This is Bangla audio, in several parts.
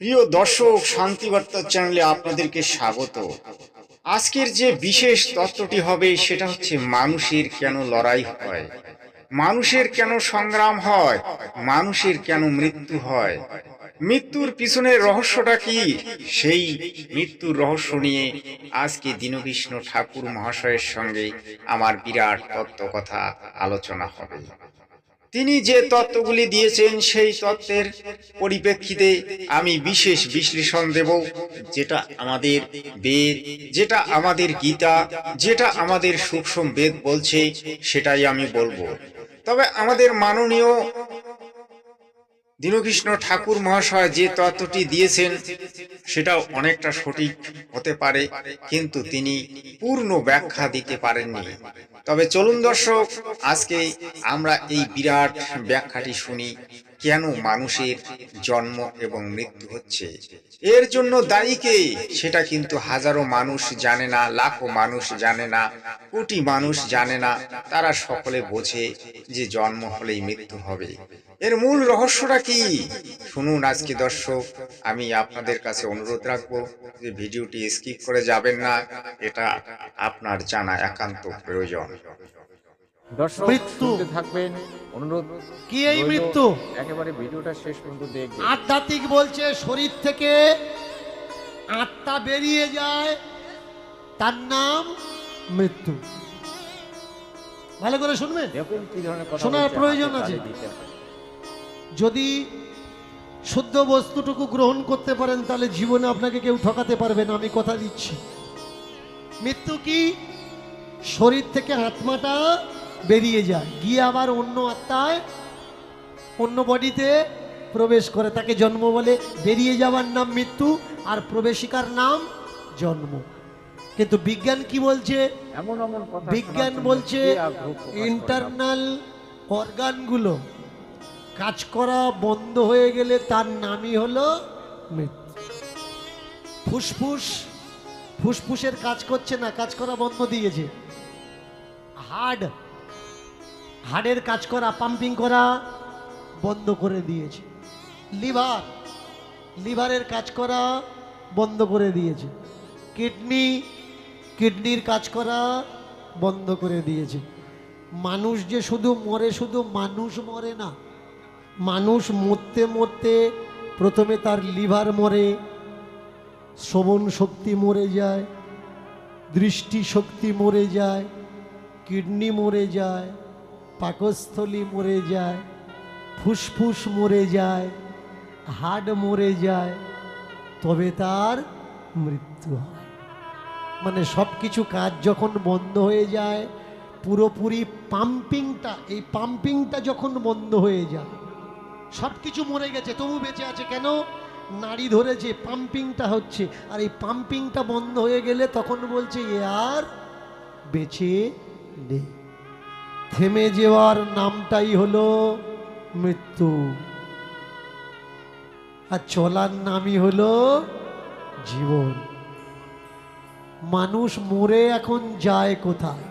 প্রিয় দর্শক, শান্তিবার্তা চ্যানেলে আপনাদেরকে স্বাগত। আজকের যে বিশেষ তত্ত্বটি হবে সেটা হচ্ছে মানুষের কেন লড়াই হয়, মানুষের কেন সংগ্রাম হয়, মানুষের কেন মৃত্যু হয়, মৃত্যুর পিছনের রহস্যটা কি। সেই মৃত্যুর রহস্য নিয়ে আজকে দীনকৃষ্ণ ঠাকুর মহাশয়ের সঙ্গে আমার বিরাট তত্ত্বকথা আলোচনা হবে। তিনি যে তত্ত্বগুলি দিয়েছেন সেই তত্ত্বের পরিপ্রেক্ষিতে আমি বিশেষ বিশ্লেষণ দেব, যেটা আমাদের বেদ, যেটা আমাদের গীতা, যেটা আমাদের সূক্ষ্ম বেদ বলছে সেটাই আমি বলবো। তবে আমাদের মাননীয় দীনকৃষ্ণ ঠাকুর মহাশয় যে তত্ত্বটি দিয়েছেন সেটাও অনেকটা সঠিক হতে পারে, কিন্তু তিনি পূর্ণ ব্যাখ্যা দিতে পারেননি। তবে চলুন দর্শক, আজকে আমরা এই বিরাট ব্যাখ্যাটি শুনি, কেন মানুষের জন্ম এবং মৃত্যু হচ্ছে, এর জন্য দায়ী কে সেটা কিন্তু হাজারো মানুষ জানে না, লাখো মানুষ জানে না, কোটি মানুষ জানে না। তারা সকলে বোঝে যে জন্ম হলেই মৃত্যু হবে। এর মূল রহস্যটা কি শুনুন আজকে দর্শক। আমি আপনাদের কাছে অনুরোধ রাখবো যে ভিডিওটি স্কিপ করে যাবেন না, এটা আপনার জানা একান্ত প্রয়োজন। দর্শক মৃত্যু শুনতে থাকবেন, অনুরোধ কি এই রইলো, মৃত্যু? একেবারে ভিডিওটা শেষ পর্যন্ত দেখবেন। আধ্যাত্মিক বলছে শরীর থেকে আত্মা বেরিয়ে যায়, তার নাম মৃত্যু। ভালো করে শুনবেন, দেখুন কি ধরনের কথা শোনার বলছে, প্রয়োজন হাতে আছে। তালি দিতে হবে। যদি শুদ্ধ বস্তুটুকু গ্রহণ করতে পারেন তাহলে জীবনে আপনাকে কেউ ঠকাতে পারবে না, আমি কথা দিচ্ছি। মৃত্যু কি? শরীর থেকে আত্মাটা বেরিয়ে যায়, গিয়ে আবার অন্য আত্মায়, অন্য বডিতে প্রবেশ করে, তাকে জন্ম বলে। বেরিয়ে যাওয়ার নাম মৃত্যু, আর প্রবেশিকার নাম জন্ম। কিন্তু বিজ্ঞান কি বলছে? এমন এমন কথা বিজ্ঞান শোনার জন্য বলছে কে আগ্রহ প্রকাশ করে না? ইন্টারনাল অর্গানগুলো কাজ করা বন্ধ হয়ে গেলে তার নামই হলো মৃত্যু। ফুসফুস, ফুসফুসের কাজ করছে না, কাজ করা বন্ধ দিয়েছে। হাড়ের কাজ করা, পাম্পিং করা বন্ধ করে দিয়েছে। লিভারের কাজ করা বন্ধ করে দিয়েছে। কিডনির কাজ করা বন্ধ করে দিয়েছে। মানুষ যে শুধু মরে, শুধু মানুষ মরে না, মানুষ মরতে মরতে প্রথমে তার লিভার মরে, শ্রবণ শক্তি মরে যায়, দৃষ্টি শক্তি মরে যায়, কিডনি মরে যায়, পাকস্থলী মরে যায়, ফুসফুস মরে যায়, হাড় মরে যায়, তবে তার মৃত্যু হয়। মানে সব কিছু কাজ যখন বন্ধ হয়ে যায়, পুরোপুরি পাম্পিংটা যখন বন্ধ হয়ে যায়, সব কিছু মরে গেছে, তবু বেঁচে আছে কেন? নাড়ি ধরেছে, পাম্পিংটা হচ্ছে। আর এই পাম্পিংটা বন্ধ হয়ে গেলে তখন বলছে এ আর বেঁচে নেই। থেমে যাওয়ার নামটাই হলো মৃত্যু, আর চলার নামই হলো জীবন। মানুষ মরে এখন যায় কোথায়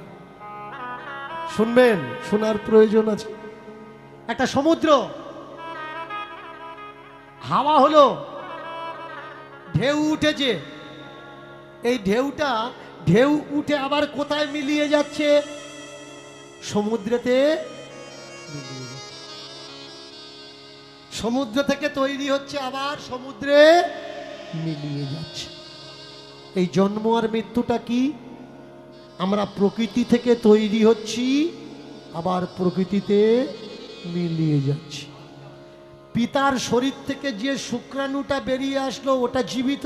শুনবেন, শোনার প্রয়োজন আছে। একটা সমুদ্র, হাওয়া হলো, ঢেউ উঠেছে, এই ঢেউ উঠে আবার কোথায় মিলিয়ে যাচ্ছে? সমুদ্রেতে মিলিয়ে যাচ্ছে। সমুদ্র থেকে তৈরি হচ্ছে, আবার সমুদ্রে মিলিয়ে যাচ্ছে। এই জন্ম আর মৃত্যুটা কি? আমরা প্রকৃতি থেকে তৈরি হচ্ছি, আবার প্রকৃতিতে মিলিয়ে যাচ্ছি। পিতার শরীর থেকে যে শুক্রাণুটা বেরিয়ে আসলো ওটা জীবিত,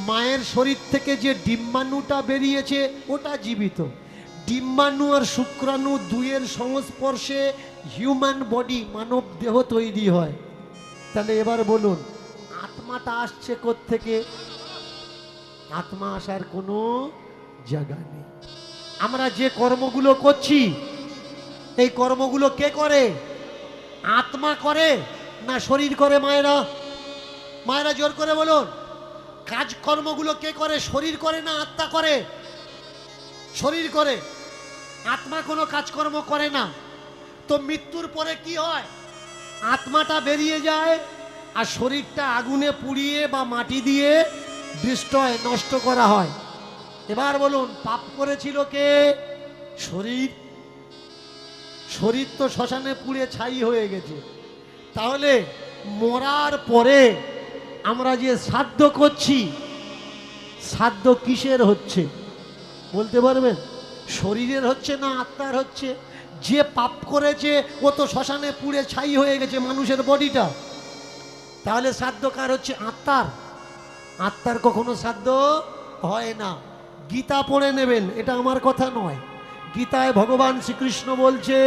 মায়ের শরীর থেকে যে ডিম্বাণুটা বেরিয়েছে ওটা জীবিত। ডিম্বাণু আর শুক্রাণু দুইয়ের সংস্পর্শে হিউম্যান বডি, মানব দেহ তৈরি হয়। তাহলে এবার বলুন, আত্মাটা আসছে কোত্থেকে? আত্মা আসার কোনো জায়গা নেই। আমরা যে কর্মগুলো করছি, এই কর্মগুলো কে করে? আত্মা করে না শরীর করে? মায়েরা জোর করে বলুন, কাজকর্মগুলো কে করে? শরীর করে না আত্মা করে? শরীর করে, আত্মা কোনো কাজকর্ম করে না। তো মৃত্যুর পরে কি হয়? আত্মাটা বেরিয়ে যায়, আর শরীরটা আগুনে পুড়িয়ে বা মাটি দিয়ে ডিস্ট্রয় নষ্ট করা হয়। এবার বলুন, পাপ করেছিল কে? শরীর। শরীর তো শ্মশানে পুড়ে ছাই হয়ে গেছে। তাহলে মরার পরে আমরা যে শ্রাদ্ধ করছি, শ্রাদ্ধ কিসের হচ্ছে বলতে পারবেন? শরীরের হচ্ছে না আত্মার হচ্ছে? যে পাপ করেছে ও তো শ্মশানে পুড়ে ছাই হয়ে গেছে, মানুষের বডিটা। তাহলে শ্রাদ্ধ কার হচ্ছে? আত্মার। আত্মার কখনো শ্রাদ্ধ হয় না। গীতা পড়ে নেবেন, এটা আমার কথা নয়। গীতায় ভগবান শ্রীকৃষ্ণ বলছে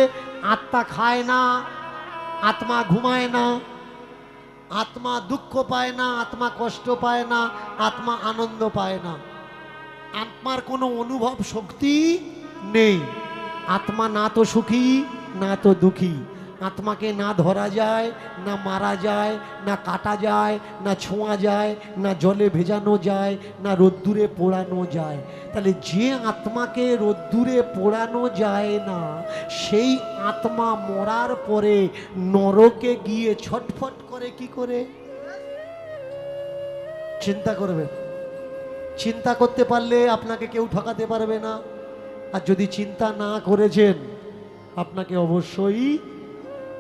আত্মা খায় না, আত্মা ঘুমায় না, আত্মা দুঃখ পায় না, আত্মা কষ্ট পায় না, আত্মা আনন্দ পায় না। আত্মার কোনো অনুভব শক্তি নেই। আত্মা না তো সুখী না তো দুঃখী। আত্মাকে না ধরা যায়, না মারা যায়, না কাটা যায়, না ছোঁয়া যায়, না জলে ভেজানো যায়, না রোদ্দুরে পোড়ানো যায়। তাহলে যে আত্মাকে রোদ্দুরে পোড়ানো যায় না, সেই আত্মা মরার পরে নরকে গিয়ে ছটফট করে কি করে? চিন্তা করবেন। চিন্তা করতে পারলে আপনাকে কেউ ঠকাতে পারবে না। আর যদি চিন্তা না করেছেন, আপনাকে অবশ্যই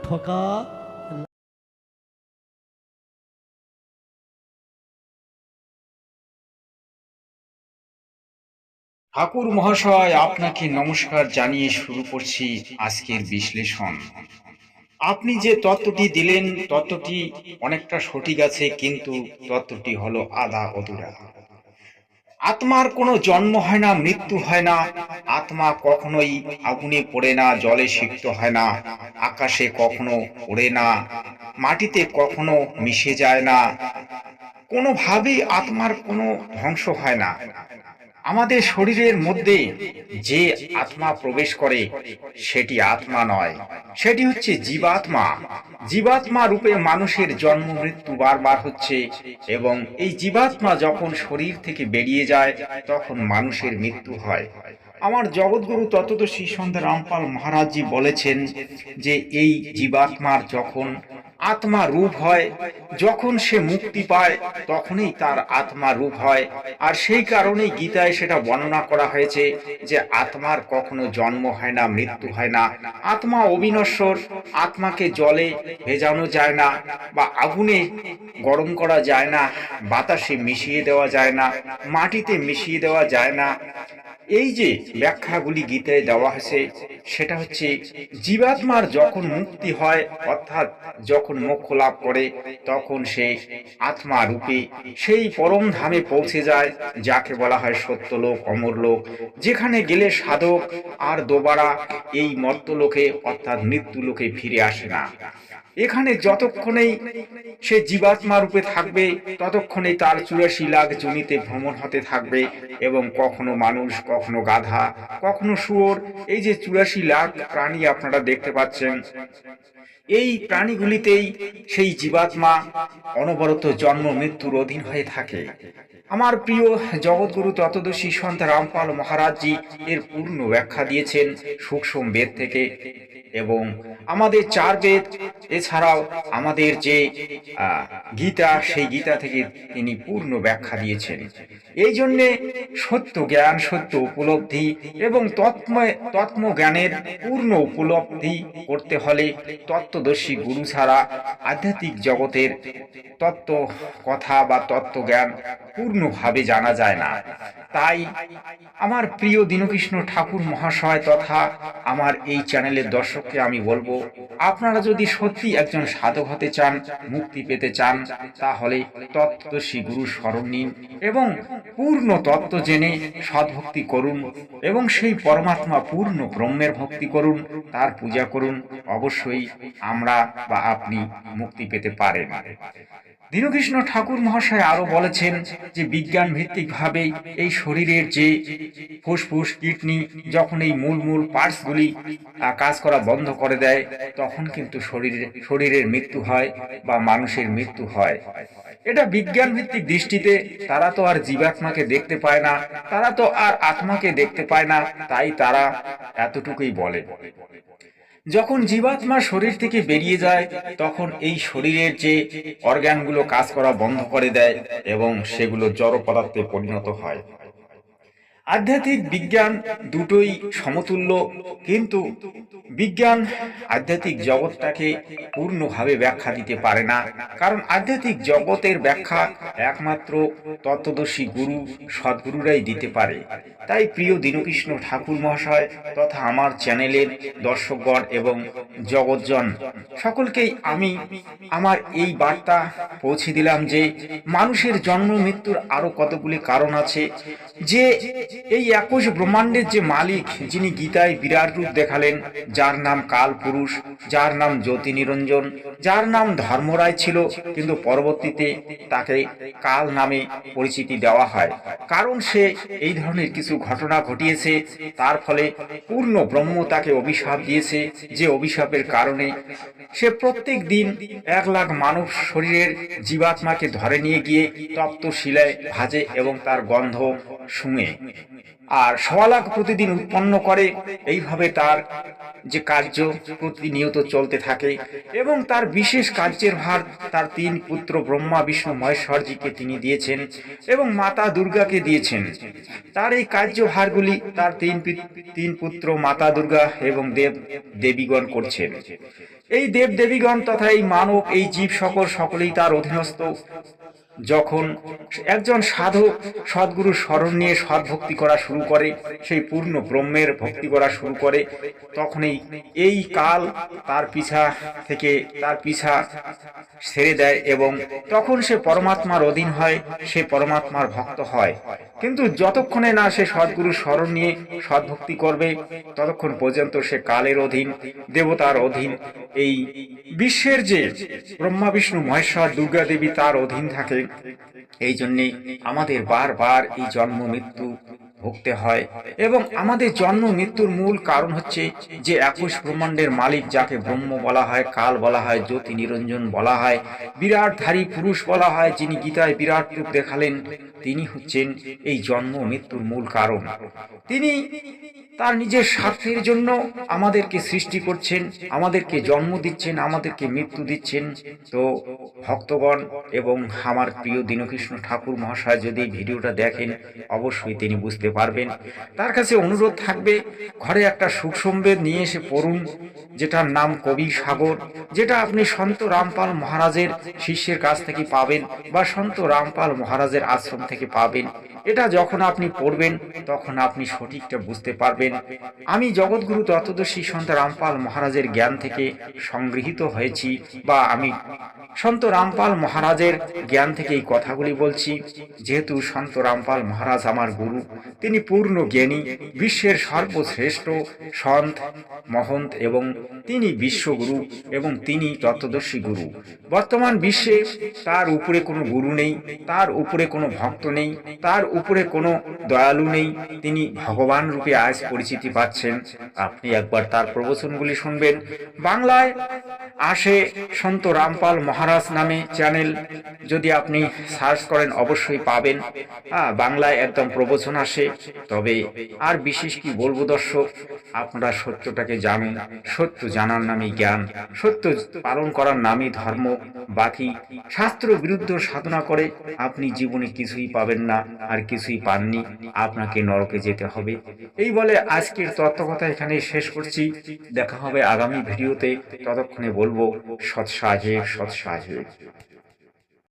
ঠকা। ঠাকুর মহাশয়, আপনাকে নমস্কার জানিয়ে শুরু করছি আজকের বিশ্লেষণ। আপনি যে তত্ত্বটি দিলেন, তত্ত্বটি অনেকটা সঠিক আছে, কিন্তু তত্ত্বটি হলো আধা অধুরা। আত্মার কোনো জন্ম হয় না, মৃত্যু হয় না। আত্মা কখনোই আগুনে পড়ে না, জলে সিক্ত হয় না, আকাশে কখনো ওড়ে না, মাটিতে কখনো মিশে যায় না। কোনোভাবেই আত্মার কোনো ধ্বংস হয় না। আমাদের শরীরের মধ্যে যে আত্মা প্রবেশ করে সেটি আত্মা নয়, সেটি হচ্ছে জীবাত্মা। জীবাত্মা রূপে মানুষের জন্ম মৃত্যু বারবার হচ্ছে, এবং এই জীবাত্মা যখন শরীর থেকে বেরিয়ে যায় তখন মানুষের মৃত্যু হয়। আমার জগৎগুরু তত্ত্বদর্শী সন্ত রামপাল মহারাজজি বলেছেন যে এই জীবাত্মার যখন আত্মা রূপ হয়, যখন সে মুক্তি পায় তখনই তার আত্মা রূপ হয়। আর সেই কারণেই গীতায় সেটা বর্ণনা করা হয়েছে যে আত্মার কখনো জন্ম হয় না, মৃত্যু হয় না। আত্মা অবিনশ্বর। আত্মাকে জলে ভেজানো যায় না, বা আগুনে গরম করা যায় না, বাতাসে মিশিয়ে দেওয়া যায় না, মাটিতে মিশিয়ে দেওয়া যায় না। এই যে ব্যাখ্যাগুলি গীতায় দেওয়া হয়েছে, সেটা হচ্ছে জীবাত্মার যখন মুক্তি হয়, অর্থাৎ যখন মোক্ষ লাভ করে, তখন সে আত্মা রূপে সেই পরম ধামে পৌঁছে যায়, যাকে বলা হয় সত্যলোক, অমরলোক, যেখানে গেলে সাধক আর দোবারা এই মর্তলোকে অর্থাৎ মৃত্যুলোকে ফিরে আসে না। এখানে যতক্ষণেই সে জীবাত্মা রূপে থাকবে ততক্ষণেই তার 84 লাখ জনিতে ভ্রমণ হতে থাকবে, এবং কখনো মানুষ, কখনো গাধা, কখনো শুয়োর। এই যে 84 লাখ প্রাণী আপনারা দেখতে পাচ্ছেন, এই প্রাণীগুলিতেই সেই জীবাত্মা অনবরত জন্ম মৃত্যুর অধীন হয়ে থাকে। আমার প্রিয় জগৎগুরু তত্ত্বদর্শী সন্ত রামপাল মহারাজজি এর পূর্ণ ব্যাখ্যা দিয়েছেন সূক্ষ্ম বেদ থেকে, এবং আমাদের 4 বেদ এছাড়াও আমাদের যে গীতা, সেই গীতা থেকে তিনি পূর্ণ ব্যাখ্যা দিয়েছেন। এই জন্যে সত্য জ্ঞান, সত্য উপলব্ধি এবং তত্ত্বজ্ঞানের পূর্ণ উপলব্ধি করতে হলে তত্ত্বদর্শী গুরু ছাড়া আধ্যাত্মিক জগতের তত্ত্ব কথা বা তত্ত্বজ্ঞান পূর্ণভাবে জানা যায় না। তাই আমার প্রিয় দীনকৃষ্ণ ঠাকুর মহাশয় তথা আমার এই চ্যানেলের দর্শককে আমি বলবো, আপনারা যদি সত্যি একজন সাধক হতে চান, মুক্তি পেতে চান, তাহলে তত্ত্বদর্শী গুরু শরণ নিন এবং পূর্ণ তত্ত্ব জেনে সদ্ভক্তি করুন, এবং সেই পরমাত্মা পূর্ণ ব্রহ্মের ভক্তি করুন, তার পূজা করুন। অবশ্যই আমরা বা আপনি মুক্তি পেতে পারেন। দীনকৃষ্ণ ঠাকুর মহাশয় আরো বলেছেন যে বিজ্ঞান ভিত্তিক ভাবে এই শরীরের যে ফুসফুস, কিডনি, যখন এই মূল পার্টসগুলি কাজ করা বন্ধ করে দেয়, তখন কিন্তু শরীরের মৃত্যু হয় বা মানুষের মৃত্যু হয়। এটা বিজ্ঞান ভিত্তিক দৃষ্টিতে। তারা তো আর জীবাত্মাকে দেখতে পায় না, তারা তো আর আত্মাকে দেখতে পায় না, তাই তারা এতটুকুই বলে। যখন জীবাত্মা শরীর থেকে বেরিয়ে যায় তখন এই শরীরের যে অর্গানগুলো কাজ করা বন্ধ করে দেয় এবং সেগুলো জড় পদার্থে পরিণত হয়। আধ্যাত্মিক বিজ্ঞান দুটোই সমতুল্য, কিন্তু বিজ্ঞান আধ্যাত্মিক জগৎটাকে পূর্ণভাবে ব্যাখ্যা দিতে পারে না, কারণ আধ্যাত্মিক জগতের ব্যাখ্যা একমাত্র তত্ত্বদর্শী গুরু সদ্গুরুরাই দিতে পারে। তাই প্রিয় দীনকৃষ্ণ ঠাকুর মহাশয় তথা আমার চ্যানেলের দর্শকগণ এবং জগৎজন সকলকেই আমি আমার এই বার্তা পৌঁছে দিলাম যে মানুষের জন্ম মৃত্যুর আরো কতগুলি কারণ আছে, যে এই 21 ব্রহ্মাণ্ডের যে মালিক, যিনি গীতায় বিরাট রূপ দেখালেন, যার নাম কাল পুরুষ, যার নাম জ্যোতি নিরঞ্জন, যার নাম ধর্মরায় ছিল, কিন্তু পরবর্তীতে তাকে কাল নামে পরিচিতি দেওয়া হয়, কারণ সে এই ধরনের কিছু ঘটনা ঘটিয়েছে। তার ফলে পূর্ণ ব্রহ্ম তাকে অভিশাপ দিয়েছে, যে অভিশাপের কারণে সে প্রত্যেক দিন 1 লাখ মানব শরীরের জীবাত্মাকে ধরে নিয়ে গিয়ে তপ্ত শিলায় ভাজে এবং তার গন্ধ শুঙে, আর 1.25 লাখ প্রতিদিন উৎপন্ন করে। এইভাবে তার যে কার্য প্রতিনিয়ত চলতে থাকে এবং তার বিশেষ কার্যের ভার তার 3 পুত্র ব্রহ্মা বিষ্ণু মহেশ্বরজিকে তিনি দিয়েছেন এবং মাতা দুর্গাকে দিয়েছেন। তার এই কার্যভারগুলি তার 3 পুত্র মাতা দুর্গা এবং দেবীগণ করছেন। এই দেবদেবীগণ তথা এই মানব, এই জীব সকলেই তার অধীনস্থ। যখন একজন সাধক সদ্গুরু স্মরণ নিয়ে সদ্ভক্তি করা শুরু করে, সেই পূর্ণ ব্রহ্মের ভক্তি করা শুরু করে, তখনই এই কাল তার পিছা ছেড়ে দেয় এবং তখন সে পরমাত্মার অধীন হয়, সে পরমাত্মার ভক্ত হয়। কিন্তু যতক্ষণে না সে সদ্গুরু স্মরণ নিয়ে সদ্ভক্তি করবে, ততক্ষণ পর্যন্ত সে কালের অধীন, দেবতার অধীন, এই বিশ্বের যে ব্রহ্মা বিষ্ণু মহেশ্বর দুর্গা দেবী তার অধীন থাকে। এই জন্যে আমাদের বারবার এই জন্ম মৃত্যু ভুগতে হয় এবং আমাদের জন্ম মৃত্যুর মূল কারণ হচ্ছে যে 21 ব্রহ্মাণ্ডের মালিক, যাকে ব্রহ্ম বলা হয়, কাল বলা হয়, জ্যোতি নিরঞ্জন বলা হয়, বিরাটধারী পুরুষ বলা হয়, যিনি গীতায় বিরাট রূপ দেখালেন, তিনি হচ্ছেন এই জন্ম মৃত্যুর মূল কারণ। তিনি তার নিজের স্বার্থের জন্য আমাদেরকে সৃষ্টি করছেন, আমাদেরকে জন্ম দিচ্ছেন, আমাদেরকে মৃত্যু দিচ্ছেন। তো ভক্তগণ এবং আমার প্রিয় দীনকৃষ্ণ ঠাকুর মহাশয় যদি ভিডিওটা দেখেন, অবশ্যই তিনি বুঝতে পারবেন। তার কাছে অনুরোধ থাকবে, ঘরে একটা সুখসম্বেদ নিয়ে এসে পড়ুন, যেটার নাম কবি সাগর, যেটা আপনি সন্ত রামপাল মহারাজের শিষ্যের কাছ থেকে পাবেন বা সন্ত রামপাল মহারাজের আশ্রম থেকে পাবেন। এটা যখন আপনি পড়বেন তখন আপনি সঠিকটা বুঝতে পারবেন। আমি জগৎগুরু তত্ত্বদর্শী সন্ত রামপাল মহারাজের জ্ঞান থেকে সংগৃহীত হয়েছি, বা আমি সন্ত রামপাল মহারাজের জ্ঞান থেকে এই কথাগুলি বলছি। যেহেতু সন্ত রামপাল মহারাজ আমার গুরু, তিনি পূর্ণ জ্ঞানী, বিশ্বের সর্বশ্রেষ্ঠ সন্ত মহন্ত এবং তিনি বিশ্বগুরু এবং তিনি তত্ত্বদর্শী গুরু। বর্তমান বিশ্বে তার উপরে কোনো গুরু নেই, তার উপরে কোনো ভক্ত নেই, তার উপরে কোনো দয়ালু নেই। তিনি ভগবান রূপে আজ পরিচিতি পাচ্ছেন। আপনি একবার তার প্রবচনগুলি শুনবেন। বাংলায় আসে সন্ত রামপাল মহারাজ নামে চ্যানেল, যদি আপনি সার্চ করেন অবশ্যই পাবেন। বাংলায় একদম প্রবচন আসে। তবে আর বিশেষ কি বলবো দর্শক, আপনারা সত্যটাকে জানুন। সত্য জানার নামই জ্ঞান, সত্য পালন করার নামই ধর্ম। বাকি শাস্ত্র বিরুদ্ধ সাধনা করে আপনি জীবনে কিছুই পাবেন না, আর কিছুই পাননি, আপনাকে নরকে যেতে হবে। এই বলে আজকের তত্ত্বকথা এখানে শেষ করছি। দেখা হবে আগামী ভিডিওতে। ততক্ষণে বলবো সৎ সাহেব, সৎ সাহেব।